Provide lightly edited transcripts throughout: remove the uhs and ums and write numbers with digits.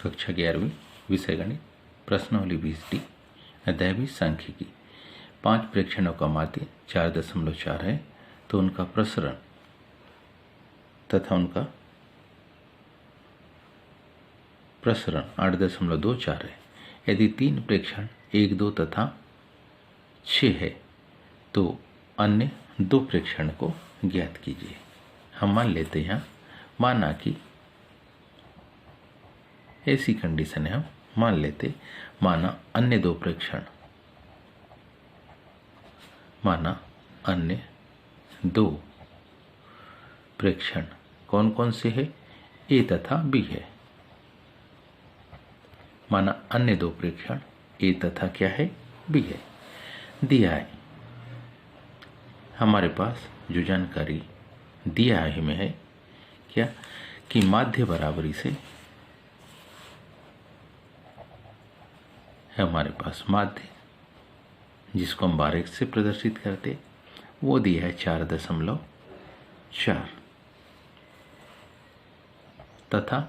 कक्षा 11वीं विषय गणित प्रश्नावली 20D अध्याय 20 सांख्यिकी। 5 प्रेक्षणों का माध्य 4.4 है तो उनका प्रसरण तथा उनका प्रसरण 8.24 है। यदि 3 प्रेक्षण 1, 2 तथा 6 है तो अन्य 2 प्रेक्षण को ज्ञात कीजिए। हम मान लेते हैं, माना कि ऐसी कंडीशन है, हम मान लेते माना अन्य 2 प्रेक्षण, माना अन्य 2 प्रेक्षण कौन कौन से है, ए तथा बी है। माना अन्य 2 प्रेक्षण ए तथा क्या है, बी है। दिया है हमारे पास जो जानकारी दिया है में है क्या कि माध्य बराबरी से है हमारे पास माध्य, जिसको हम 12x से प्रदर्शित करते, वो दिया है 4.4 तथा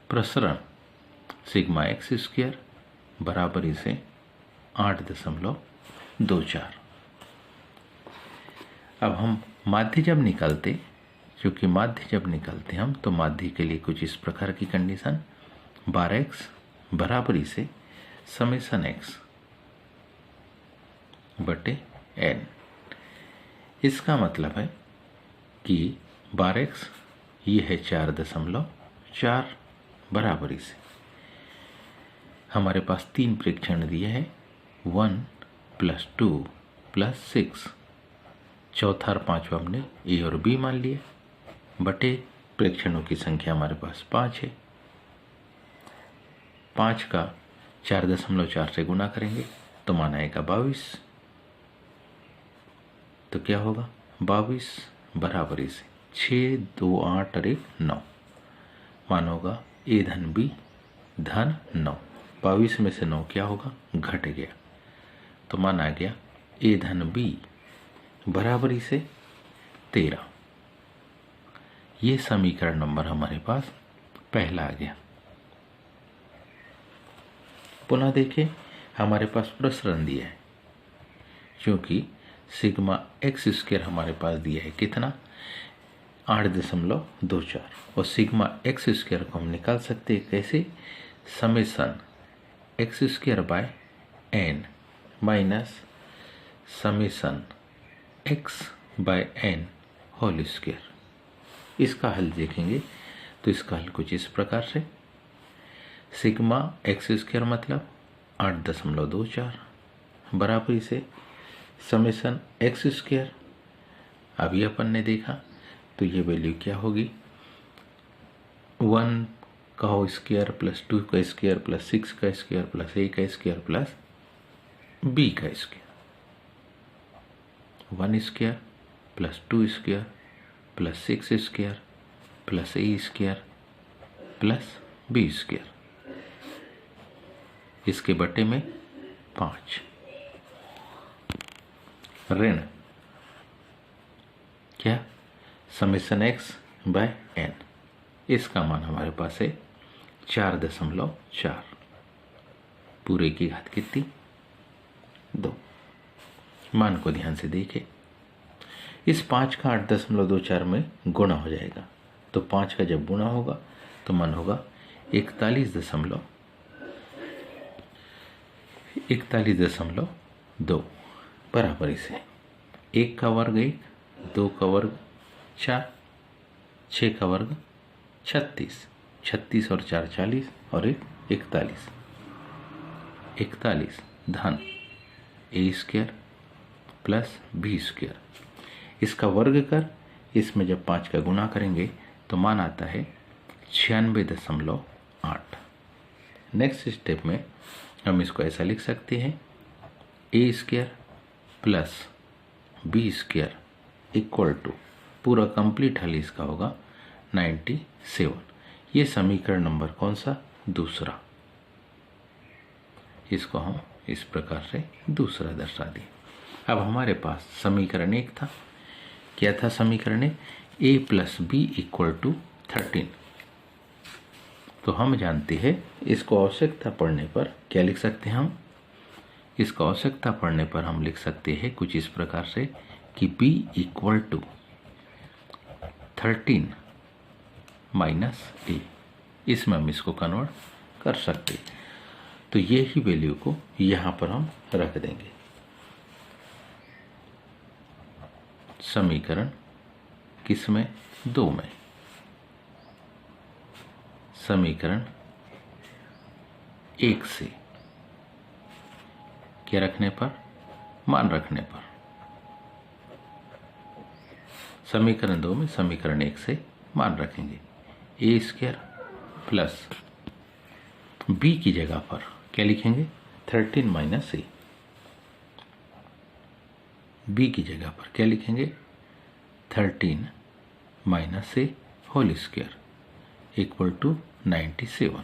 प्रसरण सिग्मा एक्स स्क्वायर बराबरी से 8.24। अब हम माध्य जब निकालते, क्योंकि माध्य जब निकालते हम तो माध्य के लिए कुछ इस प्रकार की कंडीशन 12x बराबरी से समेशन x बटे n। इसका मतलब है कि 12x ये है 4.4 बराबरी से हमारे पास 3 प्रेक्षण दिए हैं 1 + 2 + 6, चौथा और पांचवा हमने ए और बी मान लिए बटे प्रेक्षणों की संख्या हमारे पास 5 है। 5 का 4.4 से गुना करेंगे तो मान आएगा 22। तो क्या होगा 22 बराबरी से 6, 2, 8 और 1 9, मान होगा ए धन बी धन 9। 22 में से 9 क्या होगा, घट गया, तो मान आ गया ए धन बी बराबरी से 13। ये समीकरण नंबर हमारे पास पहला आ गया। पुनः देखें, हमारे पास प्रसरण दिया है, क्योंकि सिग्मा एक्स स्क्वायर हमारे पास दिया है कितना 8.24 और सिग्मा एक्स स्क्वायर को हम निकाल सकते हैं कैसे, summation x square by n minus summation x by n whole square. इसका हल देखेंगे तो इसका हल कुछ इस प्रकार से, सिग्मा एक्स स्क्वायर मतलब 8.24 बराबरी से समेशन एक्स स्क्वायर, अभी अपन ने देखा तो ये वैल्यू क्या होगी 1 का होल स्क्वायर प्लस 2 का स्क्वायर प्लस 6 का स्क्वायर प्लस a का स्क्वायर प्लस b का square, 1 square plus 2 square plus 6 square plus a square plus b square, इसके बटे में 5 ऋण क्या समेशन x बाय n। इसका मान हमारे पास है 4.4, पूरे की घात कितनी 2। मान को ध्यान से देखें, इस 5 का 8.24 में गुणा हो जाएगा, तो 5 का जब गुणा होगा तो मान होगा 41.2 बराबरी से 1 का वर्ग 1, 2 का वर्ग 4, 6 का वर्ग 36, 36 और 4 40 और 1 41, 41 धन ए स्क्वायर प्लस बी स्क्वायर, इसका वर्ग कर इसमें जब 5 का गुणा करेंगे तो मान आता है 96.8। नेक्स्ट स्टेप में हम इसको ऐसा लिख सकते हैं a square plus b square equal to, पूरा कंप्लीट हल इसका होगा 97। ये समीकरण नंबर कौन सा, दूसरा। इसको हम इस प्रकार से दूसरा दर्शा दें। अब हमारे पास समीकरण 1 था, क्या था समीकरण 1, a + b = 13। तो हम जानते हैं इसको आवश्यकता पड़ने पर क्या लिख सकते हैं हम, इसको आवश्यकता पड़ने पर हम लिख सकते हैं कुछ इस प्रकार से कि b equal to 13 minus a, इसमें हम इसको कन्वर्ट कर सकते हैं। तो ये ही वैल्यू को यहाँ पर हम रख देंगे। समीकरण किसमें, 2 में, समीकरण 1 से क्या रखने पर, मान रखने पर। समीकरण 2 में समीकरण 1 से मान रखेंगे। ए स्क्वायर प्लस बी की जगह पर क्या लिखेंगे, 13 माइनस ए। बी की जगह पर क्या लिखेंगे, 13 minus a whole square equal to 97।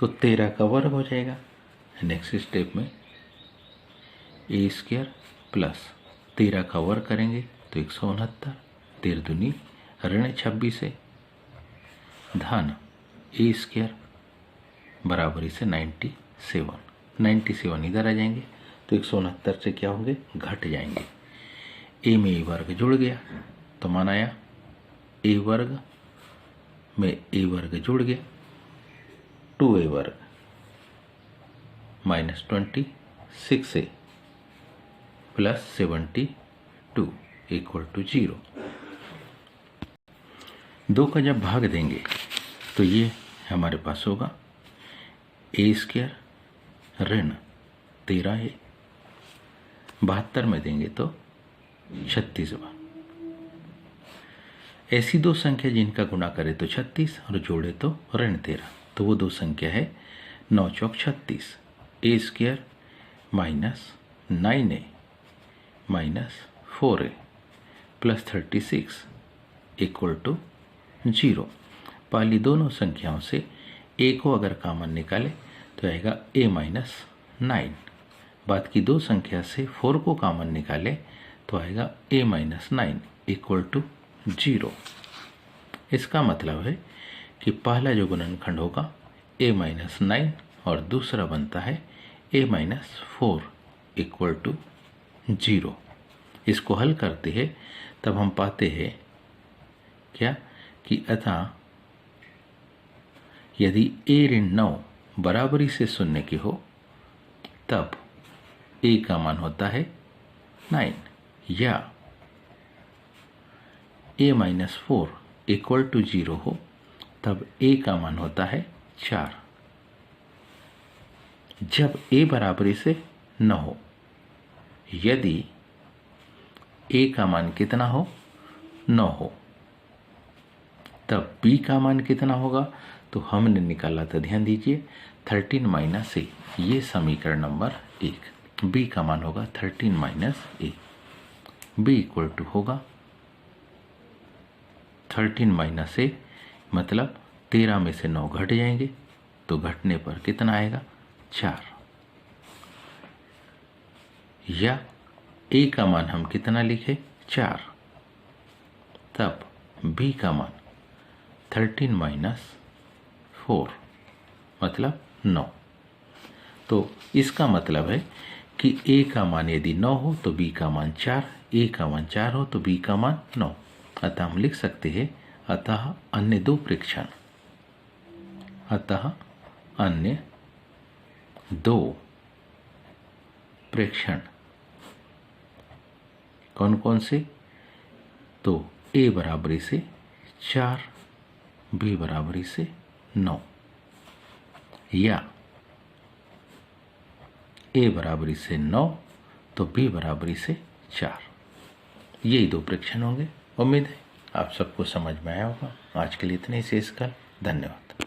तो 13 का वर्ग हो जाएगा। नेक्स्ट स्टेप में ए स्क्वायर प्लस 13 का वर्ग करेंगे तो 169, 13 दूनी ऋण 26 है, धन ए स्क्वायर बराबरी से 97 इधर आ जाएंगे तो 169 से क्या होंगे, घट जाएंगे। ए में ए वर्ग जुड़ गया तो मान आया, ए वर्ग में ए वर्ग जुड़ गया, 2a वर्ग minus 26a plus 72 equal to 0। 2 का जब भाग देंगे तो ये हमारे पास होगा ए स्क्वायर ऋण 13a, 72 में देंगे तो 36। ऐसी 2 संख्या जिनका गुणा करे तो 36 और जोड़े तो ऋण 13, तो वो 2 संख्या है 9 चौक 36, a square minus 9a minus 4a plus 36 equal to 0। पहली दोनों संख्याओं से a को अगर कॉमन निकाले तो आएगा a माइनस 9, बाद की 2 संख्या से 4 को कॉमन निकाले तो आएगा a माइनस 9 इक्वल टू 0। इसका मतलब है कि पहला जो गुणनखंड होगा a माइनस 9 और दूसरा बनता है a माइनस 4 इक्वल टू 0। इसको हल करते हैं तब हम पाते हैं क्या कि अतः यदि a ऋण 9 बराबरी से 0 की हो तब a का मान होता है 9, या a माइनस 4 इक्वल टू 0 हो तब a का मान होता है 4। जब a बराबरी से न हो, यदि a का मान कितना हो, 9 हो, तब b का मान कितना होगा, तो हमने निकाला था, ध्यान दीजिए 13 माइनस ए, ये समीकरण नंबर 1। b का मान होगा 13 minus a, b equal to होगा 13 माइनस ए, मतलब 13 में से 9 घट जाएंगे तो घटने पर कितना आएगा, 4। या a का मान हम कितना लिखे, 4, तब b का मान 13 माइनस 4 मतलब 9। तो इसका मतलब है कि a का मान यदि 9 हो तो b का मान 4, a का मान 4 हो तो b का मान 9। अतः हम लिख सकते हैं अतः अन्य 2 प्रेक्षण, अतः अन्य 2 प्रेक्षण कौन कौन से, तो a बराबरी से 4, b बराबरी से 9, या a बराबरी से 9 तो b बराबरी से 4। यही 2 प्रेक्षण होंगे। उम्मीद है आप सबको समझ में आया होगा। आज के लिए इतने ही शेष कल। धन्यवाद।